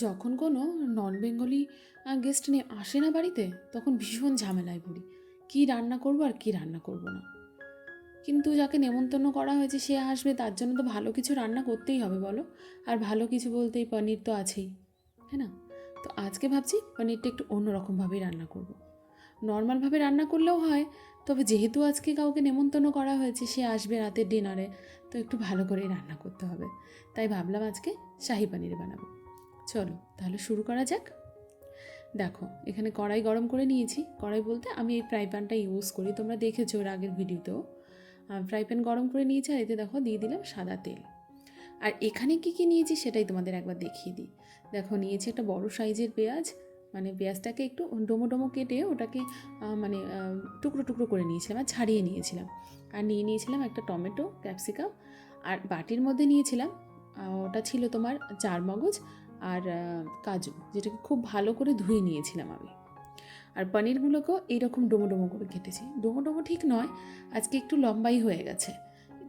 যখন কোনো নন Bengali guest আসে না বাড়িতে, তখন ভীষণ ঝামেলায় পড়ি। কী রান্না করবো আর কী রান্না করব না। কিন্তু যাকে নেমন্তন্ন করা হয়েছে সে আসবে, তার জন্য তো ভালো কিছু রান্না করতেই হবে বলো। আর ভালো কিছু বলতেই পনির তো আছেই, হ্যাঁ না? তো আজকে ভাবছি পনিরটা একটু অন্যরকমভাবেই রান্না করব। নর্মালভাবে রান্না করলেও হয়, তবে যেহেতু আজকে কাউকে নেমন্তন্ন করা হয়েছে, সে আসবে রাতের ডিনারে, তো একটু ভালো করেই রান্না করতে হবে। তাই ভাবলাম আজকে শাহি পনির বানাবো। চলো তাহলে শুরু করা যাক। দেখো, এখানে কড়াই গরম করে নিয়েছি। কড়াই বলতে আমি এই ফ্রাই প্যানটা ইউজ করি, তোমরা দেখেছো ওর আগের ভিডিওতেও। ফ্রাই প্যান গরম করে নিয়েছি, আর এতে দেখো দিয়ে দিলাম সাদা তেল। আর এখানে কি কি নিয়েছি সেটাই তোমাদের একবার দেখিয়ে দিই। দেখো, নিয়েছি একটা বড় সাইজের পেঁয়াজ, মানে পেঁয়াজটাকে একটু ডোমো ডোমো কেটে ওটাকে টুকরো টুকরো করে নিয়েছিলাম আর ছাড়িয়ে নিয়েছিলাম। আর নিয়ে নিয়েছিলাম একটা টমেটো, ক্যাপসিকাম। আর বাটির মধ্যে নিয়েছিলাম ওটা ছিল তোমার চারমগজ আর কাজু, যেটাকে খুব ভালো করে ধুয়ে নিয়েছিলাম আমি। আর পনিরগুলোকেও এইরকম ডোমো ডোমো করে কেটেছি। ডোমো ডোমো ঠিক নয়, আজকে একটু লম্বাই হয়ে গেছে,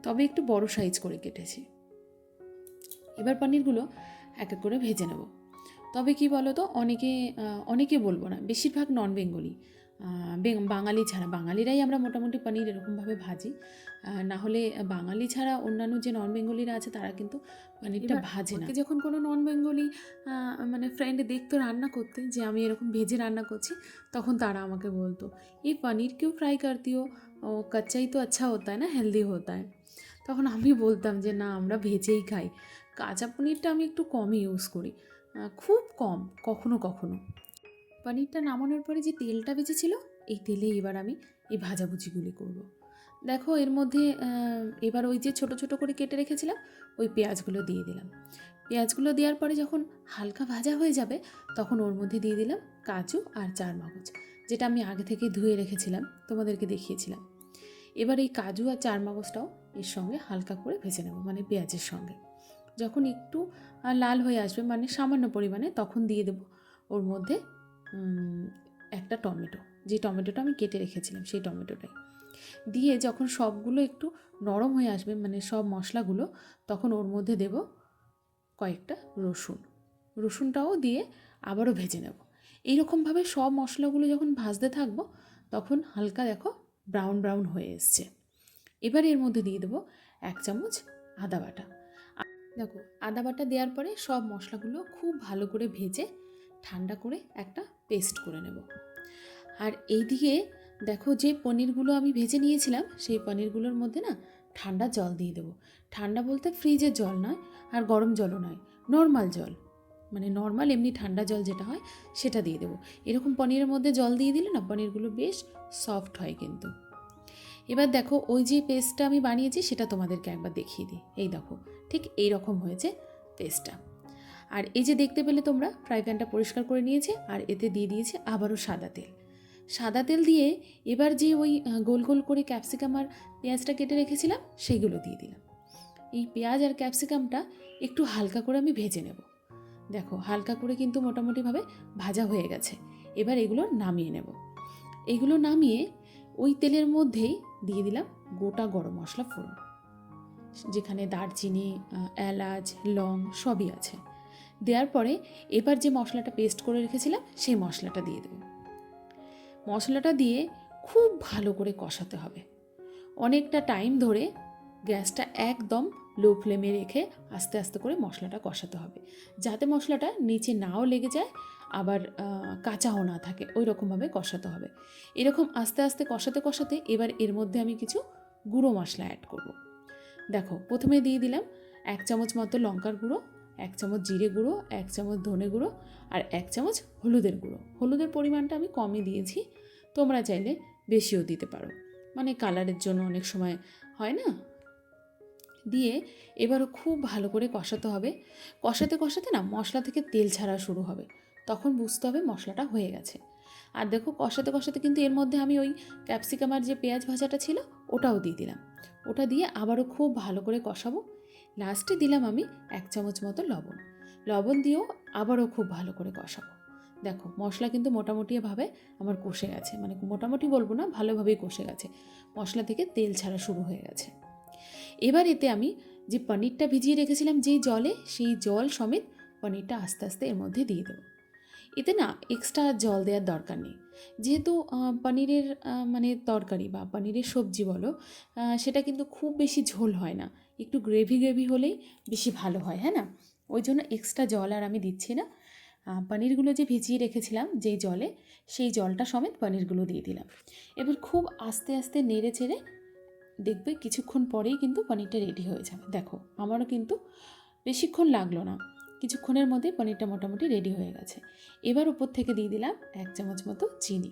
তবে একটু বড় সাইজ করে কেটেছি। এবার পনিরগুলো এক এক করে ভেজে নেব। তবে কি বলো তো, অনেকে বলবো না, বেশিরভাগ নন বেঙ্গলি, বাঙালি ছাড়া, বাঙালিরাই আমরা মোটামুটি পনির এরকমভাবে ভাজি। না হলে বাঙালি ছাড়া অন্যান্য যে নন বেঙ্গলিরা আছে তারা কিন্তু পনিরটা ভাজে না। যখন কোনো নন বেঙ্গলি মানে ফ্রেন্ড দেখতো রান্না করতে যে আমি এরকম ভেজে রান্না করছি, তখন তারা আমাকে বলতো, এই পনির কেউ ফ্রাই করতি হো, কচ্চাই তো আচ্ছা হতা হয় না, হেলদি হতা হয়। তখন আমি বলতাম যে না, আমরা ভেজেই খাই। কাঁচা পনিরটা আমি একটু কমই ইউজ করি, খুব কম, কখনো কখনো। পনিরটা নামানোর পরে যে তেলটা বেঁচেছিল, এই তেলে এবার আমি এই ভাজাভুজিগুলি করব। দেখো, এর মধ্যে এবার ওই যে ছোট ছোট করে কেটে রেখেছিলাম ওই পেঁয়াজগুলো দিয়ে দিলাম। পেঁয়াজগুলো দেওয়ার পরে যখন হালকা ভাজা হয়ে যাবে, তখন ওর মধ্যে দিয়ে দিলাম কাজু আর চারমগজ, যেটা আমি আগে থেকে ধুয়ে রেখেছিলাম, তোমাদেরকে দেখিয়েছিলাম। এবার এই কাজু আর চারমগজটাও এর সঙ্গে হালকা করে ভেজে নেব, মানে পেঁয়াজের সঙ্গে। যখন একটু লাল হয়ে আসবে, মানে সামান্য পরিমাণে, তখন দিয়ে দেব ওর মধ্যে একটা টমেটো, যে টমেটোটা আমি কেটে রেখেছিলাম সেই টমেটোটাই দিয়ে যখন সবগুলো একটু নরম হয়ে আসবে, মানে সব মশলাগুলো, তখন ওর মধ্যে দেব কয়েকটা রসুনটাও দিয়ে আবারও ভেজে নেব। এইরকমভাবে সব মশলাগুলো যখন ভাজতে থাকবো, তখন হালকা দেখো ব্রাউন ব্রাউন হয়ে এসছে। এবার এর মধ্যে দিয়ে দেবো 1 চামচ আদা বাটা। দেখো, আদা বাটা দেওয়ার পরে সব মশলাগুলো খুব ভালো করে ভেজে ঠান্ডা করে একটা পেস্ট করে নেব। আর এইদিকে দেখো, যে পনিরগুলো আমি ভেজে নিয়েছিলাম সেই পনিরগুলোর মধ্যে না ঠান্ডা জল দিয়ে দেবো। ঠান্ডা বলতে ফ্রিজের জল নয়, আর গরম জলও নয়, নর্মাল জল, মানে নর্মাল এমনি ঠান্ডা জল যেটা হয় সেটা দিয়ে দেবো। এরকম পনিরের মধ্যে জল দিয়ে দিলে না পনিরগুলো বেশ সফট হয় কিন্তু। এবার দেখো, ওই যে পেস্টটা আমি বানিয়েছি সেটা তোমাদেরকে একবার দেখিয়ে দিই। এই দেখো, ঠিক এই রকম হয়েছে পেস্টটা। আর এই যে দেখতে পেলে তোমরা, ফ্রাই প্যানটা পরিষ্কার করে নিয়েছে, আর এতে দিয়ে দিয়েছে আবারও সাদা তেল। সাদা তেল দিয়ে এবার যে ওই গোল গোল করে ক্যাপসিকাম আর পেঁয়াজটা কেটে রেখেছিলাম সেইগুলো দিয়ে দিলাম। এই পেঁয়াজ আর ক্যাপসিকামটা একটু হালকা করে আমি ভেজে নেব। দেখো, হালকা করে কিন্তু মোটামুটিভাবে ভাজা হয়ে গেছে। এবার এগুলো নামিয়ে নেব। এগুলো নামিয়ে ওই তেলের মধ্যেই দিয়ে দিলাম গোটা গরম মশলা ফোড়ন, যেখানে দারচিনি, এলাচ, লং সবই আছে। দেওয়ার পরে এবার যে মশলাটা পেস্ট করে রেখেছিলাম সেই মশলাটা দিয়ে দেব। মশলাটা দিয়ে খুব ভালো করে কষাতে হবে, অনেকটা টাইম ধরে গ্যাসটা একদম লো ফ্লেমে রেখে আস্তে আস্তে করে মশলাটা কষাতে হবে, যাতে মশলাটা নিচে নাও লেগে যায়, আবার কাঁচাও না থাকে, ওই রকমভাবে কষাতে হবে। এরকম আস্তে আস্তে কষাতে কষাতে এবার এর মধ্যে আমি কিছু গুঁড়ো মশলা অ্যাড করব। দেখো, প্রথমে দিয়ে দিলাম 1 চামচ মতো লঙ্কার গুঁড়ো, 1 চামচ জিরে গুঁড়ো, 1 চামচ ধনে গুঁড়ো, আর 1 চামচ হলুদের গুঁড়ো। হলুদের পরিমাণটা আমি কমই দিয়েছি, তোমরা চাইলে বেশিও দিতে পারো, মানে কালারের জন্য অনেক সময় হয় না। দিয়ে এবারও খুব ভালো করে কষাতে হবে। কষাতে কষাতে না মশলা থেকে তেল ছাড়া শুরু হবে, তখন বুঝতে হবে মশলাটা হয়ে গেছে। আর দেখো, কষাতে কষাতে কিন্তু এর মধ্যে আমি ওই ক্যাপসিকাম আর যে পেঁয়াজ ভাজাটা ছিল ওটাও দিয়ে দিলাম। ওটা দিয়ে আবারও খুব ভালো করে কষাবো। লাস্টে দিলাম আমি 1 চামচ মতো লবণ। লবণ দিয়েও আবারও খুব ভালো করে কষাবো। দেখো, মশলা কিন্তু মোটামুটিভাবে আমার কষে গেছে, মানে মোটামুটি বলবো না, ভালোভাবেই কষে গেছে, মশলা থেকে তেল ছাড়া শুরু হয়ে গেছে। এবার এতে আমি যে পনিরটা ভিজিয়ে রেখেছিলাম যেই জলে, সেই জল সমেত পনিরটা আস্তে আস্তে এর মধ্যে দিয়ে দেবো। এতে না এক্সট্রা জল দেওয়ার দরকার নেই, যেহেতু পনিরের মানে তরকারি বা পনিরের সবজি বলো, সেটা কিন্তু খুব বেশি ঝোল হয় না, একটু গ্রেভি গ্রেভি হলেই বেশি ভালো হয়, হ্যাঁ না? ওই জন্য এক্সট্রা জল আর আমি দিচ্ছি না। পনিরগুলো যে ভিজিয়ে রেখেছিলাম যেই জলে, সেই জলটা সমেত পনিরগুলো দিয়ে দিলাম। এবার খুব আস্তে আস্তে নেড়ে চেড়ে দেখবে কিছুক্ষণ পরেই কিন্তু পনিরটা রেডি হয়ে যাবে। দেখো আমারও কিন্তু বেশিক্ষণ লাগলো না, কিছুক্ষণের মধ্যে পনিরটা মোটামুটি রেডি হয়ে গেছে। এবার উপর থেকে দিয়ে দিলাম 1 চামচ মতো চিনি।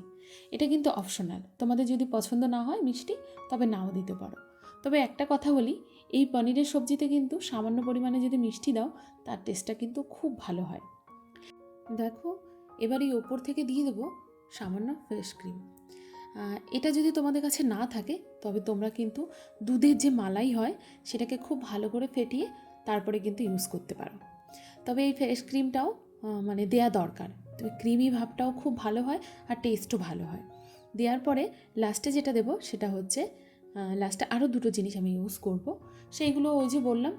এটা কিন্তু অপশনাল, তোমাদের যদি পছন্দ না হয় মিষ্টি তবে নাও দিতে পারো। তবে একটা কথা বলি, এই পনিরের সবজিতে কিন্তু সামান্য পরিমাণে যদি মিষ্টি দাও তার টেস্টটা কিন্তু খুব ভালো হয়। দেখো এবার এই ওপর থেকে দিয়ে দেবো সামান্য ফ্রেশ ক্রিম। এটা যদি তোমাদের কাছে না থাকে তবে তোমরা কিন্তু দুধের যে মালাই হয় সেটাকে খুব ভালো করে ফেটিয়ে তারপরে কিন্তু ইউজ করতে পারো। তবে এই ফ্রেশ ক্রিমটাও মানে দেয়া দরকার, তবে ক্রিমি ভাবটাও খুব ভালো হয় আর টেস্টও ভালো হয়। দেওয়ার পরে লাস্টে যেটা দেবো সেটা হচ্ছে, লাস্টে আরও দুটো জিনিস আমি ইউজ করব। সেইগুলো ওই যে বললাম,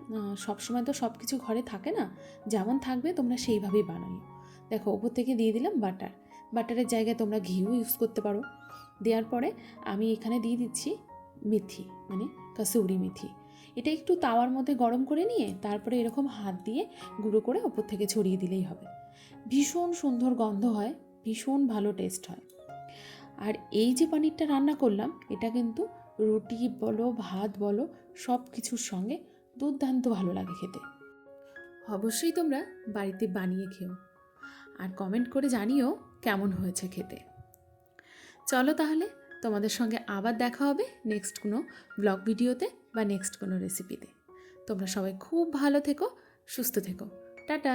সবসময় তো সব কিছু ঘরে থাকে না, যেমন থাকবে তোমরা সেইভাবেই বানাইও। দেখো ওপর থেকে দিয়ে দিলাম বাটার, বাটারের জায়গায় তোমরা ঘিও ইউজ করতে পারো। দেওয়ার পরে আমি এখানে দিয়ে দিচ্ছি মেথি, মানে কাসুরি মেথি। এটা একটু তাওয়ার মধ্যে গরম করে নিয়ে তারপরে এরকম হাত দিয়ে গুঁড়ো করে ওপর থেকে ছড়িয়ে দিলেই হবে। ভীষণ সুন্দর গন্ধ হয়, ভীষণ ভালো টেস্ট হয়। আর এই যে পনিরটা রান্না করলাম এটা কিন্তু রুটি বলো ভাত বলো সব কিছুর সঙ্গে দুর্দান্ত ভালো লাগে খেতে। অবশ্যই তোমরা বাড়িতে বানিয়ে খেও আর কমেন্ট করে জানিও কেমন হয়েছে খেতে। চলো তাহলে তোমাদের সঙ্গে আবার দেখা হবে নেক্সট কোনো ব্লগ ভিডিওতে বা নেক্সট কোনো রেসিপিতে। তোমরা সবাই খুব ভালো থেকো, সুস্থ থেকো। টাটা।